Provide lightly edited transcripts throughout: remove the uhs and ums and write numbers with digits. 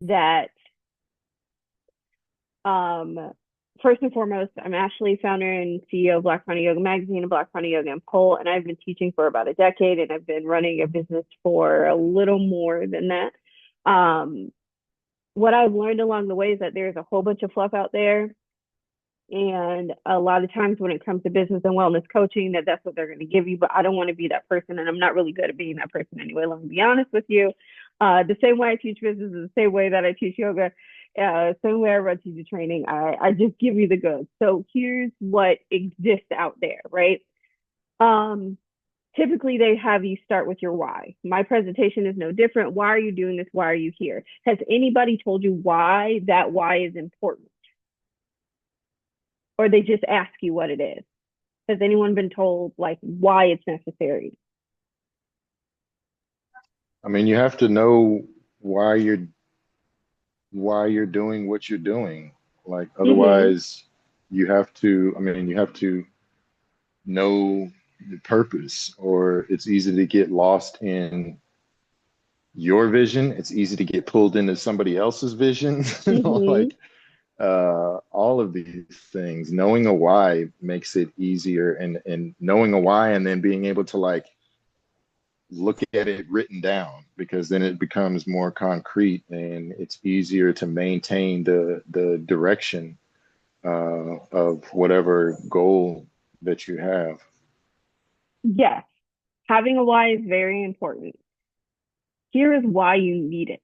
that um, first and foremost, I'm Ashley, founder and CEO of Black Prana Yoga Magazine and Black Prana Yoga and Pole, and I've been teaching for about a decade, and I've been running a business for a little more than that. Um, what I've learned along the way is that there's a whole bunch of fluff out there, and a lot of times when it comes to business and wellness coaching, that's what they're going to give you. But I don't want to be that person, and I'm not really good at being that person anyway. Let me be honest with you. The same way I teach business is the same way that I teach yoga. Same way I run teacher training. I just give you the goods. So here's what exists out there, right? Um, Typically they have you start with your why. My presentation is no different. Why are you doing this? Why are you here? Has anybody told you why that why is important? Or they just ask you what it is? Has anyone been told like why it's necessary? I mean, you have to know why you're why you're doing what you're doing. Like Mm-hmm. otherwise you have to, I mean, you have to know the purpose, or it's easy to get lost in your vision. It's easy to get pulled into somebody else's vision. Mm-hmm. Like all of these things, knowing a why makes it easier, and knowing a why and then being able to like look at it written down, because then it becomes more concrete and it's easier to maintain the direction of whatever goal that you have. Yes. Having a why is very important. Here is why you need it.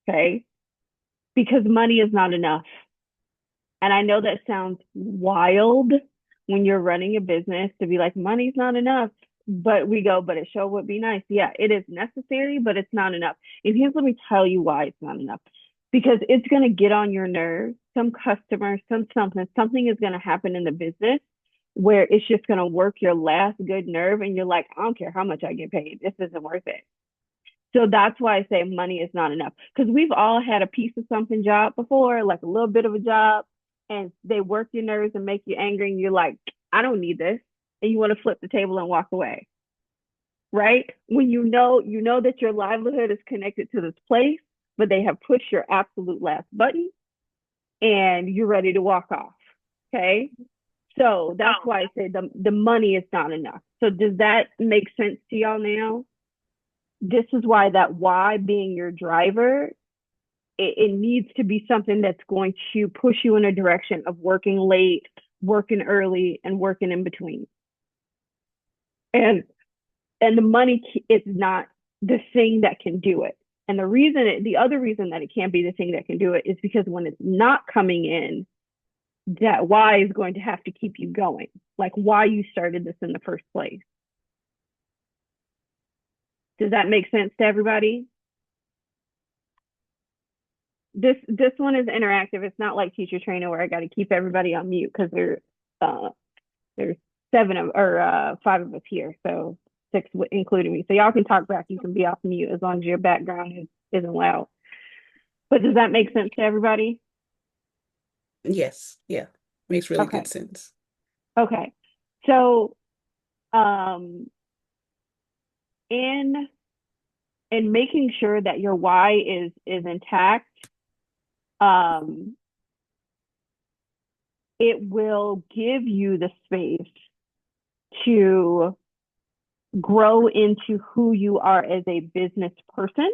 Okay. Because money is not enough. And I know that sounds wild when you're running a business to be like, money's not enough. But we go, but it sure would be nice. Yeah, it is necessary, but it's not enough. And here's let me tell you why it's not enough. Because it's going to get on your nerves. Some customers, something is going to happen in the business where it's just going to work your last good nerve. And you're like, I don't care how much I get paid. This isn't worth it. So that's why I say money is not enough. Because we've all had a piece of something job before, like a little bit of a job, and they work your nerves and make you angry, and you're like, I don't need this. And you want to flip the table and walk away. Right? When you know that your livelihood is connected to this place, but they have pushed your absolute last button and you're ready to walk off. Okay. So that's why I say the money is not enough. So does that make sense to y'all now? This is why that why being your driver, it needs to be something that's going to push you in a direction of working late, working early, and working in between. And the money is not the thing that can do it. And the other reason that it can't be the thing that can do it is because when it's not coming in, that why is going to have to keep you going. Like why you started this in the first place. Does that make sense to everybody? This one is interactive. It's not like teacher trainer where I got to keep everybody on mute because uh there's seven of or five of us here, so six including me. So y'all can talk back. You can be off mute as long as your background isn't loud. But does that make sense to everybody? Yes, yeah, makes really good Okay. sense. Okay. So um in making sure that your why is intact, um it will give you the space to grow into who you are as a business person.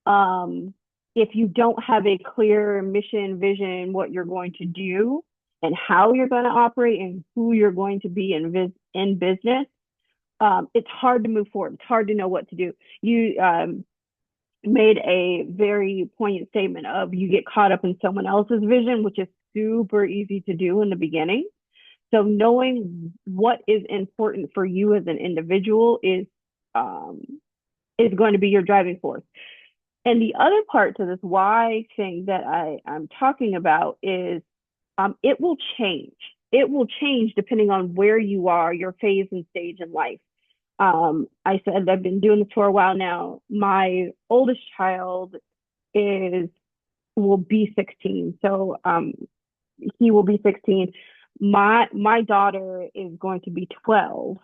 Um, if you don't have a clear mission, vision, what you're going to do and how you're going to operate and who you're going to be in business, it's hard to move forward. It's hard to know what to do. You made a very poignant statement of you get caught up in someone else's vision, which is super easy to do in the beginning. So knowing what is important for you as an individual um, is going to be your driving force. And the other part to this why thing that I'm talking about is it will change. It will change depending on where you are, your phase and stage in life. I said I've been doing this for a while now. My oldest child is will be 16. So he will be 16. My daughter is going to be 12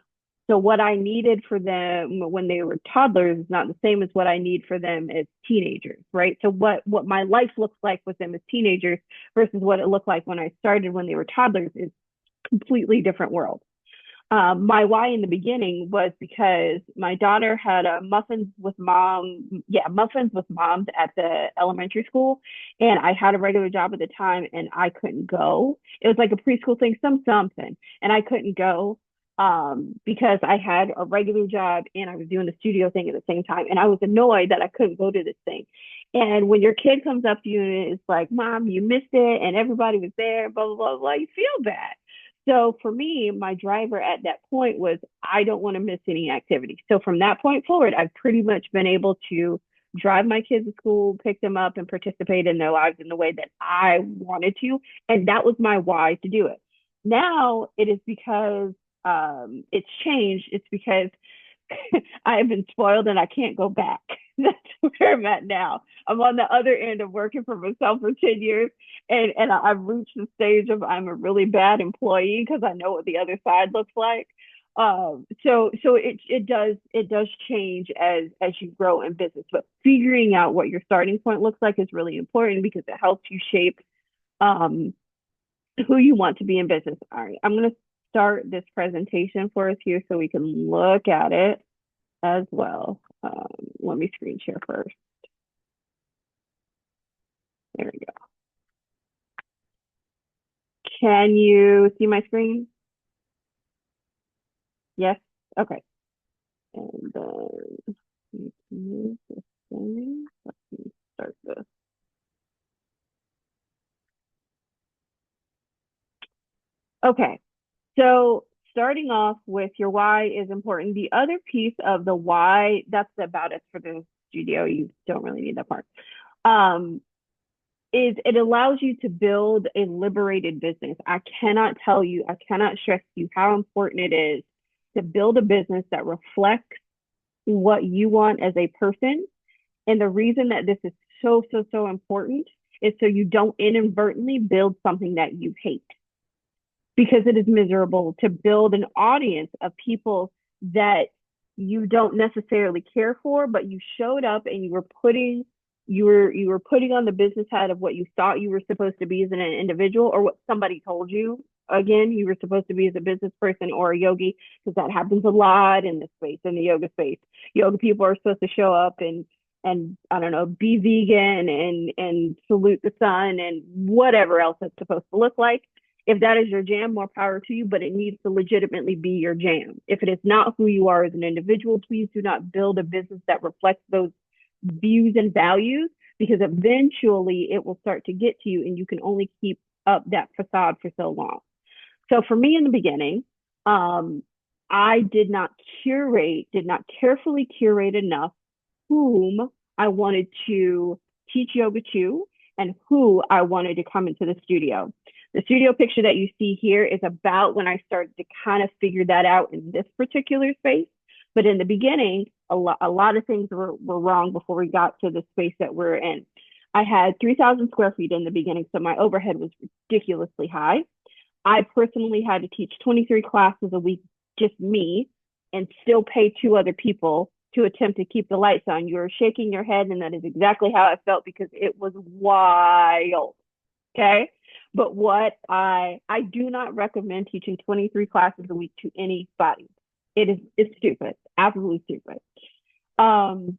So what I needed for them when they were toddlers is not the same as what I need for them as teenagers, right? So what my life looks like with them as teenagers versus what it looked like when I started when they were toddlers is completely different world. My why in the beginning was because my daughter had a muffins with moms at the elementary school, and I had a regular job at the time, and I couldn't go. It was like a preschool thing, something, and I couldn't go because I had a regular job and I was doing the studio thing at the same time, and I was annoyed that I couldn't go to this thing. And when your kid comes up to you and is like, "Mom, you missed it," and everybody was there, blah blah blah blah, you feel bad. So for me, my driver at that point was I don't want to miss any activity. So from that point forward, I've pretty much been able to drive my kids to school, pick them up, and participate in their lives in the way that I wanted to. And that was my why to do it. Now it is because it's changed. It's because I have been spoiled and I can't go back. That's where I'm at now. I'm on the other end of working for myself for 10 years, and I've reached the stage of I'm a really bad employee because I know what the other side looks like. So it does change as you grow in business, but figuring out what your starting point looks like is really important because it helps you shape um, who you want to be in business. All right, I'm going to start this presentation for us here so we can look at it as well. Let me screen share first. There we go. Can you see my screen? Yes? Okay. And then move this thing. Let me start this. Okay. So starting off with your why is important. The other piece of the why, that's about it for the studio. You don't really need that part. Um, is it allows you to build a liberated business. I cannot tell you, I cannot stress to you how important it is to build a business that reflects what you want as a person. And the reason that this is so important is so you don't inadvertently build something that you hate because it is miserable to build an audience of people that you don't necessarily care for, but you showed up and you were putting on the business hat of what you thought you were supposed to be as an individual or what somebody told you. Again, you were supposed to be as a business person or a yogi because that happens a lot in the space, in the yoga space. Yoga people are supposed to show up and I don't know, be vegan and salute the sun and whatever else it's supposed to look like. If that is your jam, more power to you, but it needs to legitimately be your jam. If it is not who you are as an individual, please do not build a business that reflects those views and values because eventually it will start to get to you and you can only keep up that facade for so long. So for me in the beginning, I did not carefully curate enough whom I wanted to teach yoga to and who I wanted to come into the studio. The studio picture that you see here is about when I started to kind of figure that out in this particular space. But in the beginning, a lot of things were wrong before we got to the space that we're in. I had 3,000 square feet in the beginning, so my overhead was ridiculously high. I personally had to teach 23 classes a week, just me, and still pay two other people to attempt to keep the lights on. You're shaking your head, and that is exactly how I felt because it was wild. Okay. But what I do not recommend teaching 23 classes a week to anybody. It's stupid, absolutely stupid. Um,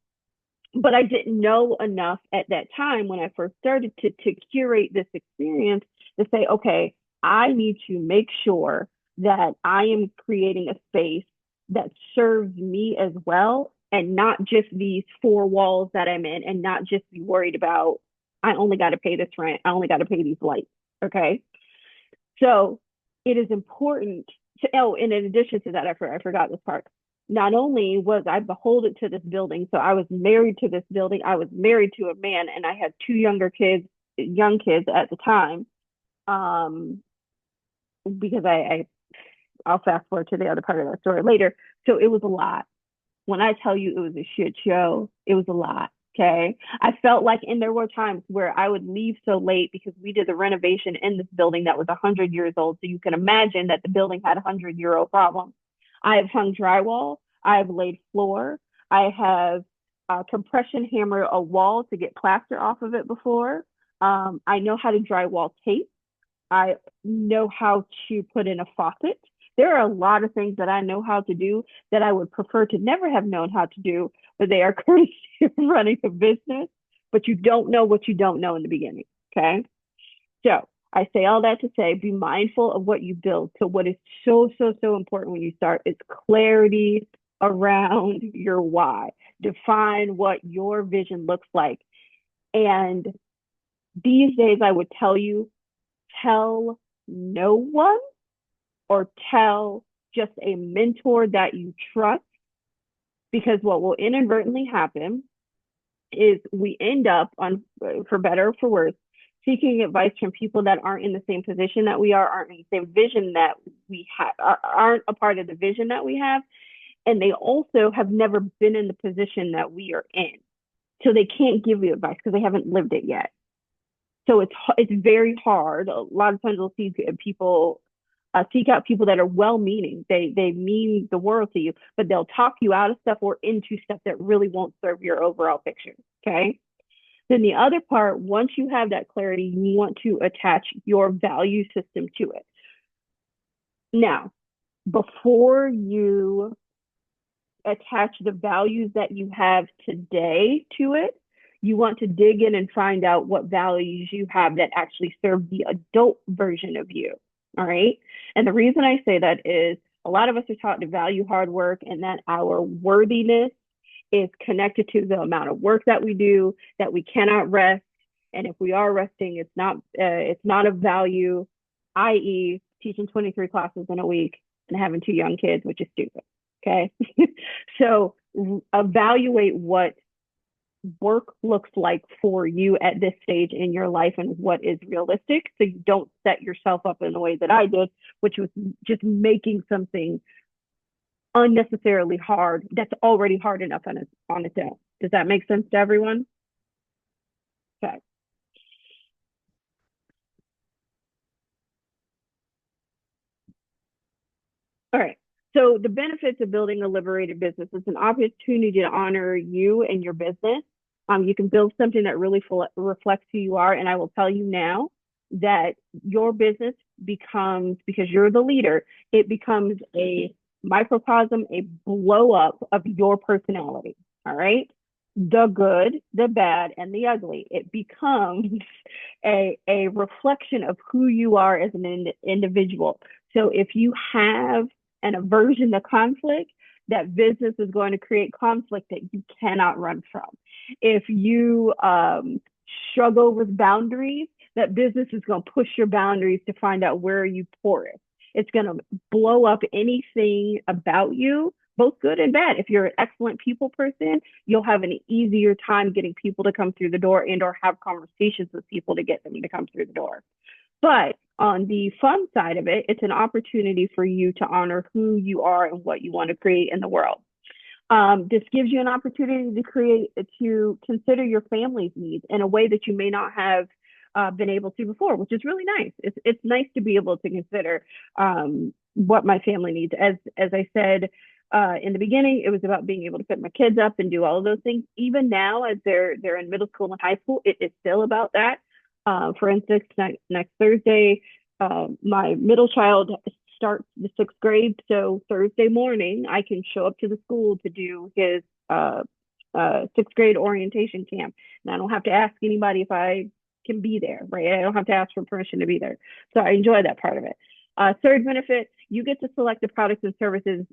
but I didn't know enough at that time when I first started to curate this experience to say, okay, I need to make sure that I am creating a space that serves me as well and not just these four walls that I'm in and not just be worried about I only got to pay this rent, I only got to pay these lights. Okay. So it is important to, oh, and in addition to that, I forgot this part. Not only was I beholden to this building, so I was married to this building, I was married to a man, and I had two young kids at the time. Um, because I'll fast forward to the other part of that story later. So it was a lot. When I tell you it was a shit show, it was a lot. Okay. I felt like, and there were times where I would leave so late because we did the renovation in this building that was 100 years old. So you can imagine that the building had 100-year-old problems. I have hung drywall. I have laid floor. I have compression hammer a wall to get plaster off of it before. I know how to drywall tape. I know how to put in a faucet. There are a lot of things that I know how to do that I would prefer to never have known how to do, but they are courtesy of running a business. But you don't know what you don't know in the beginning. Okay. So I say all that to say, be mindful of what you build. So what is so, so, so important when you start is clarity around your why. Define what your vision looks like. And these days, I would tell you, tell no one or tell just a mentor that you trust, because what will inadvertently happen is we end up on, for better or for worse, seeking advice from people that aren't in the same position that we are, aren't in the same vision that we have, aren't a part of the vision that we have, and they also have never been in the position that we are in, so they can't give you advice because they haven't lived it yet. So it's very hard. A lot of times we'll see people seek out people that are well-meaning. They mean the world to you, but they'll talk you out of stuff or into stuff that really won't serve your overall picture. Okay. Then the other part, once you have that clarity, you want to attach your value system to it. Now, before you attach the values that you have today to it, you want to dig in and find out what values you have that actually serve the adult version of you. All right. And the reason I say that is a lot of us are taught to value hard work and that our worthiness is connected to the amount of work that we do, that we cannot rest. And if we are resting, it's not of value, i.e., teaching 23 classes in a week and having two young kids, which is stupid. Okay. So evaluate what work looks like for you at this stage in your life and what is realistic, so you don't set yourself up in the way that I did, which was just making something unnecessarily hard that's already hard enough on its own. Does that make sense to everyone? Okay. All right. So the benefits of building a liberated business is an opportunity to honor you and your business. You can build something that really reflects who you are. And I will tell you now that your business becomes, because you're the leader, it becomes a microcosm, a blow up of your personality. All right. The good, the bad, and the ugly. It becomes a reflection of who you are as an individual. So if you have an aversion to conflict, that business is going to create conflict that you cannot run from. If you struggle with boundaries, that business is going to push your boundaries to find out where you porous. It's going to blow up anything about you, both good and bad. If you're an excellent people person, you'll have an easier time getting people to come through the door and or have conversations with people to get them to come through the door. But on the fun side of it, it's an opportunity for you to honor who you are and what you want to create in the world. This gives you an opportunity to consider your family's needs in a way that you may not have been able to before, which is really nice. It's nice to be able to consider what my family needs. As I said in the beginning, it was about being able to put my kids up and do all of those things. Even now, as they're in middle school and high school, it is still about that. For instance, next Thursday, my middle child starts the 6th grade. So Thursday morning, I can show up to the school to do his 6th grade orientation camp. And I don't have to ask anybody if I can be there, right? I don't have to ask for permission to be there. So I enjoy that part of it. Third benefit, you get to select the products and services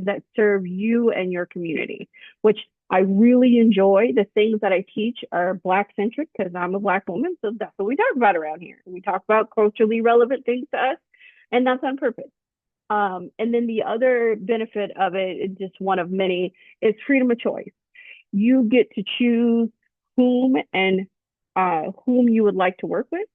that serve you and your community, which I really enjoy. The things that I teach are Black centric because I'm a Black woman. So that's what we talk about around here. We talk about culturally relevant things to us, and that's on purpose. And then the other benefit of it, just one of many, is freedom of choice. You get to choose whom you would like to work with,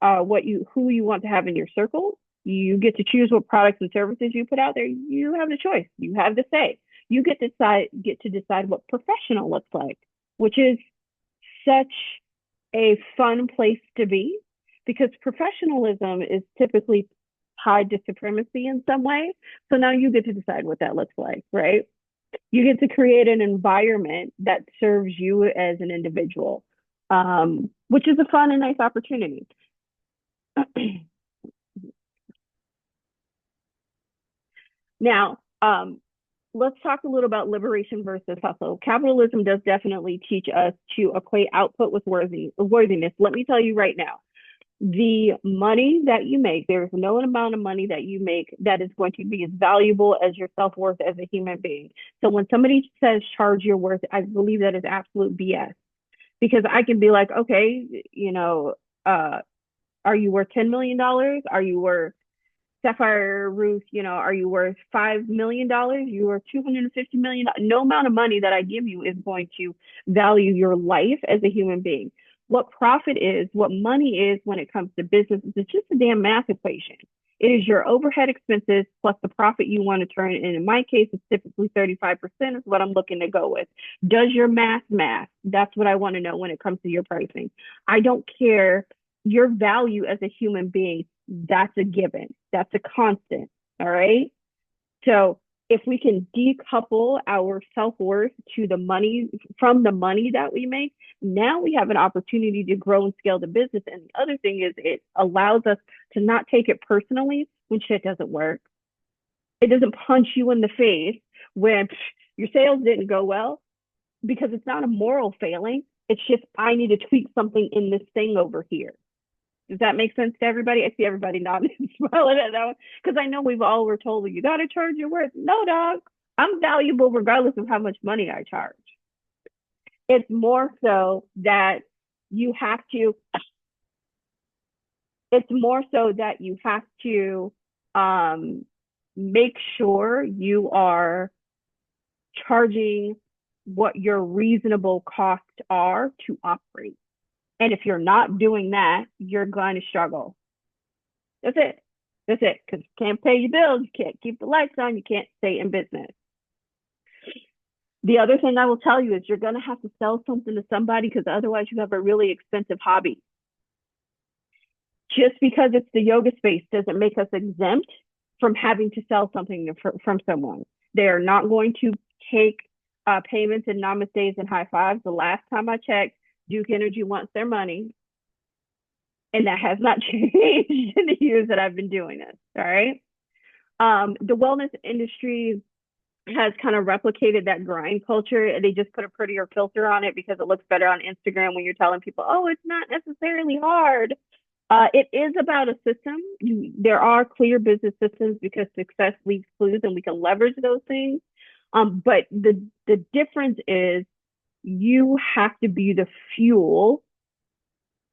who you want to have in your circle. You get to choose what products and services you put out there. You have the choice. You have the say. You get to decide what professional looks like, which is such a fun place to be, because professionalism is typically tied to supremacy in some way. So now you get to decide what that looks like, right? You get to create an environment that serves you as an individual, which is a fun and nice opportunity. Now, let's talk a little about liberation versus hustle. Capitalism does definitely teach us to equate output with worthiness. Let me tell you right now, the money that you make, there's no amount of money that you make that is going to be as valuable as your self-worth as a human being. So when somebody says charge your worth, I believe that is absolute BS, because I can be like, okay, are you worth $10 million? Are you worth Sapphire Ruth, are you worth $5 million? You are $250 million. No amount of money that I give you is going to value your life as a human being. What profit is, what money is when it comes to business, it's just a damn math equation. It is your overhead expenses plus the profit you want to turn. And in my case, it's typically 35% is what I'm looking to go with. Does your math? That's what I want to know when it comes to your pricing. I don't care your value as a human being. That's a given. That's a constant. All right. So if we can decouple our self-worth to the money from the money that we make, now we have an opportunity to grow and scale the business. And the other thing is it allows us to not take it personally when shit doesn't work. It doesn't punch you in the face when your sales didn't go well, because it's not a moral failing. It's just, I need to tweak something in this thing over here. Does that make sense to everybody? I see everybody nodding and smiling at that one, because I know we've all were told, you got to charge your worth. No, dog. I'm valuable regardless of how much money I charge. It's more so that you have to, make sure you are charging what your reasonable costs are to operate. And if you're not doing that, you're going to struggle. That's it. Because you can't pay your bills, you can't keep the lights on, you can't stay in business. The other thing I will tell you is you're going to have to sell something to somebody, because otherwise you have a really expensive hobby. Just because it's the yoga space doesn't make us exempt from having to sell something from someone. They are not going to take payments and namaste and high fives. The last time I checked, Duke Energy wants their money. And that has not changed in the years that I've been doing this. All right. The wellness industry has kind of replicated that grind culture. They just put a prettier filter on it because it looks better on Instagram when you're telling people, oh, it's not necessarily hard. It is about a system. There are clear business systems because success leaves clues and we can leverage those things. But the difference is you have to be the fuel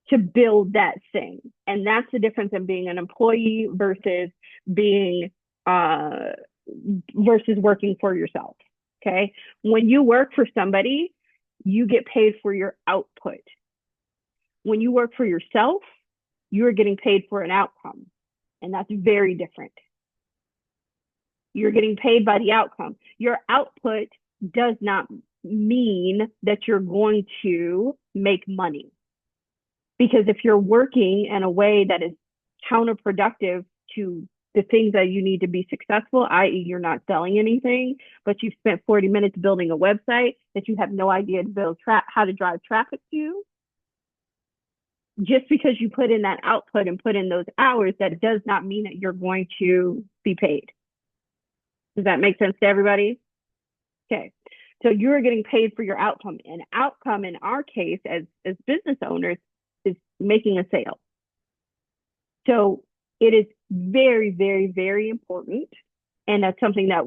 to build that thing. And that's the difference in being an employee versus being versus working for yourself. Okay. When you work for somebody, you get paid for your output. When you work for yourself, you're getting paid for an outcome. And that's very different. You're getting paid by the outcome. Your output does not mean that you're going to make money. Because if you're working in a way that is counterproductive to the things that you need to be successful, i.e. you're not selling anything, but you've spent 40 minutes building a website that you have no idea to build how to drive traffic to, just because you put in that output and put in those hours, that does not mean that you're going to be paid. Does that make sense to everybody? Okay. So you're getting paid for your outcome. And outcome in our case as business owners is making a sale. So it is very, very, very important. And that's something that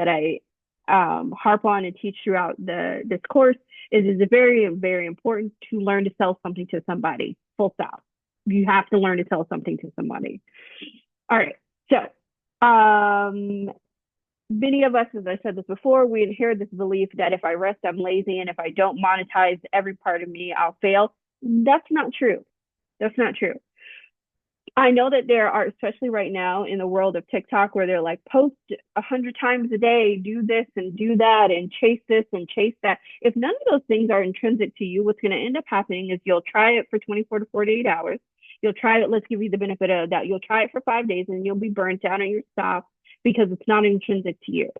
I harp on and teach throughout this course is very, very important to learn to sell something to somebody. Full stop. You have to learn to sell something to somebody. All right. So many of us, as I said this before, we inherit this belief that if I rest, I'm lazy, and if I don't monetize every part of me, I'll fail. That's not true. That's not true. I know that there are, especially right now in the world of TikTok, where they're like, post 100 times a day, do this and do that, and chase this and chase that. If none of those things are intrinsic to you, what's going to end up happening is you'll try it for 24 to 48 hours. You'll try it. Let's give you the benefit of that. You'll try it for 5 days and you'll be burnt out on your stuff because it's not intrinsic to you.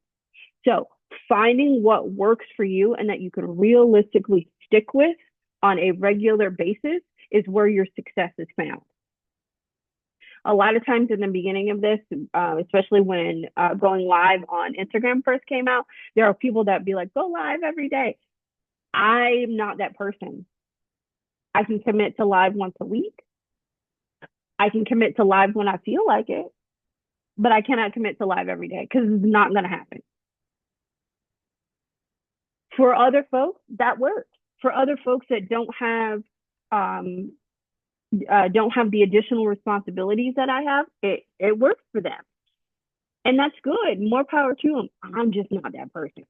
So finding what works for you and that you can realistically stick with on a regular basis is where your success is found. A lot of times in the beginning of this, especially when going live on Instagram first came out, there are people that be like, go live every day. I'm not that person. I can commit to live once a week. I can commit to live when I feel like it, but I cannot commit to live every day because it's not going to happen. For other folks, that works. For other folks that don't have the additional responsibilities that I have, it works for them. And that's good. More power to them. I'm just not that person.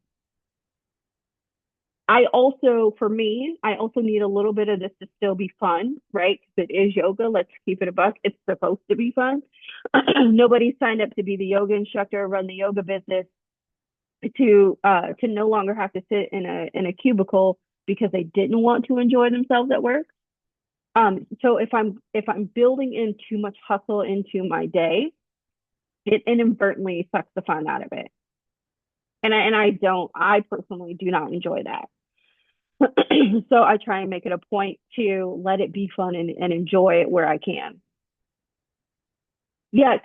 For me, I also need a little bit of this to still be fun, right? Because it is yoga. Let's keep it a buck. It's supposed to be fun. Nobody signed up to be the yoga instructor or run the yoga business to no longer have to sit in a cubicle because they didn't want to enjoy themselves at work. So if I'm building in too much hustle into my day, it inadvertently sucks the fun out of it. And I personally do not enjoy that. So I try and make it a point to let it be fun and enjoy it where I can. Yes.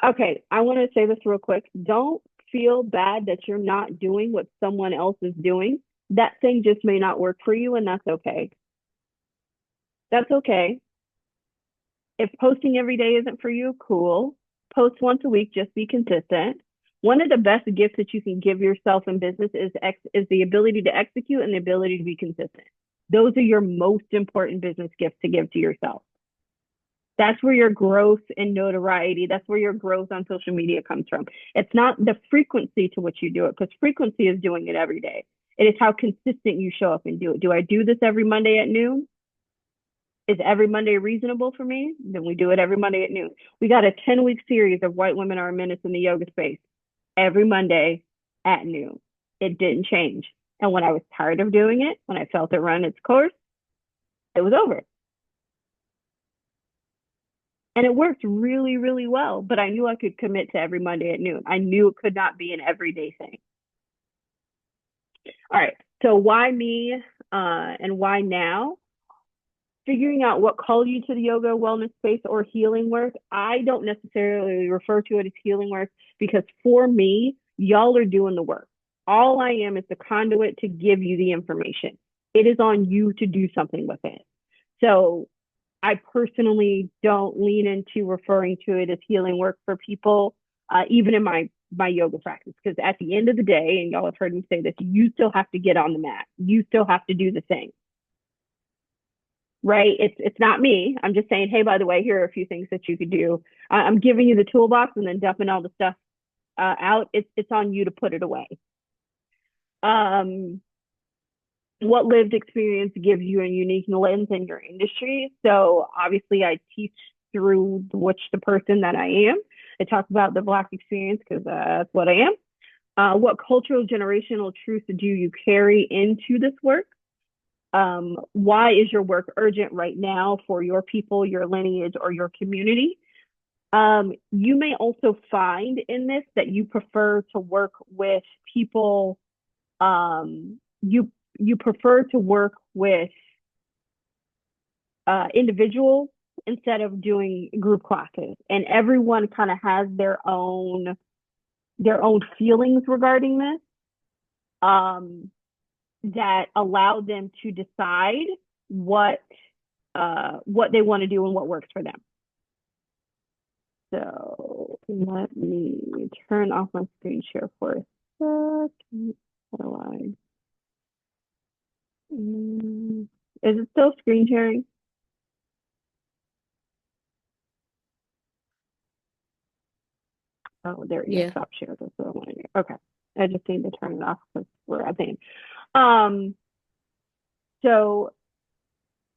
Okay. I want to say this real quick. Don't feel bad that you're not doing what someone else is doing. That thing just may not work for you, and that's okay. That's okay. If posting every day isn't for you, cool. Post once a week, just be consistent. One of the best gifts that you can give yourself in business is the ability to execute and the ability to be consistent. Those are your most important business gifts to give to yourself. That's where your growth and notoriety, that's where your growth on social media comes from. It's not the frequency to which you do it, because frequency is doing it every day. It is how consistent you show up and do it. Do I do this every Monday at noon? Is every Monday reasonable for me? Then we do it every Monday at noon. We got a 10-week series of White Women Are Minutes in the yoga space every Monday at noon. It didn't change. And when I was tired of doing it, when I felt it run its course, it was over. And it worked really, really well. But I knew I could commit to every Monday at noon. I knew it could not be an everyday thing. All right. So why me and why now? Figuring out what called you to the yoga wellness space or healing work. I don't necessarily refer to it as healing work because for me, y'all are doing the work. All I am is the conduit to give you the information. It is on you to do something with it. So I personally don't lean into referring to it as healing work for people, even in my yoga practice, because at the end of the day, and y'all have heard me say this, you still have to get on the mat. You still have to do the thing. Right? It's not me. I'm just saying, hey, by the way, here are a few things that you could do. I'm giving you the toolbox and then dumping all the stuff out. It's on you to put it away. What lived experience gives you a unique lens in your industry? So obviously I teach through the person that I am. I talk about the Black experience because that's what I am. What cultural generational truths do you carry into this work? Why is your work urgent right now for your people, your lineage, or your community? You may also find in this that you prefer to work with people. You prefer to work with individuals instead of doing group classes, and everyone kind of has their own feelings regarding this. That allow them to decide what they want to do and what works for them. So let me turn off my screen share for a second. How do I? Is it still screen sharing? Oh, there you go. Stop share. That's what I want to do. Okay. I just need to turn it off because we're at the end. So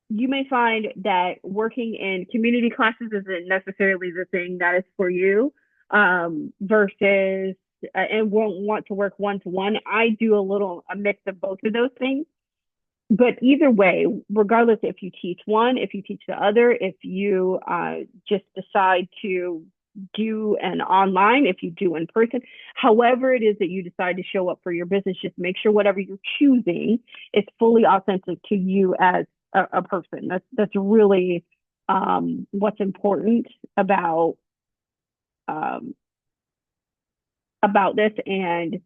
you may find that working in community classes isn't necessarily the thing that is for you, versus and won't want to work one-to-one. I do a mix of both of those things. But either way, regardless if you teach one, if you teach the other, if you just decide to do an online, if you do in person, however it is that you decide to show up for your business, just make sure whatever you're choosing is fully authentic to you as a person. That's really what's important um, about this, and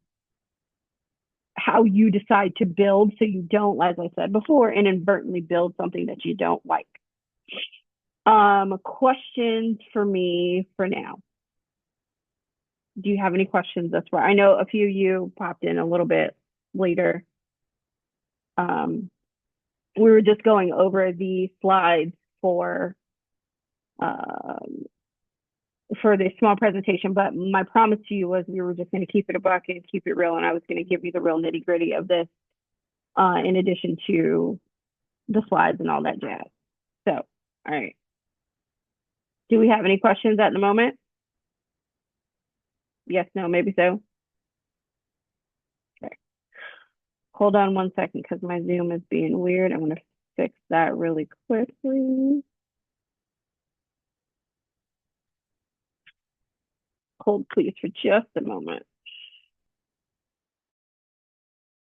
how you decide to build so you don't, as I said before, inadvertently build something that you don't like. Questions for me for now. Do you have any questions thus far? I know a few of you popped in a little bit later. Um, we were just going over the slides um, for the small presentation, but my promise to you was we were just going to keep it a buck and keep it real, and I was going to give you the real nitty gritty of this, in addition to the slides and all that jazz. So, all right. Do we have any questions at the moment? Yes, no, maybe so. Okay. Hold on one second because my Zoom is being weird. I'm going to fix that really quickly. Hold please for just a moment.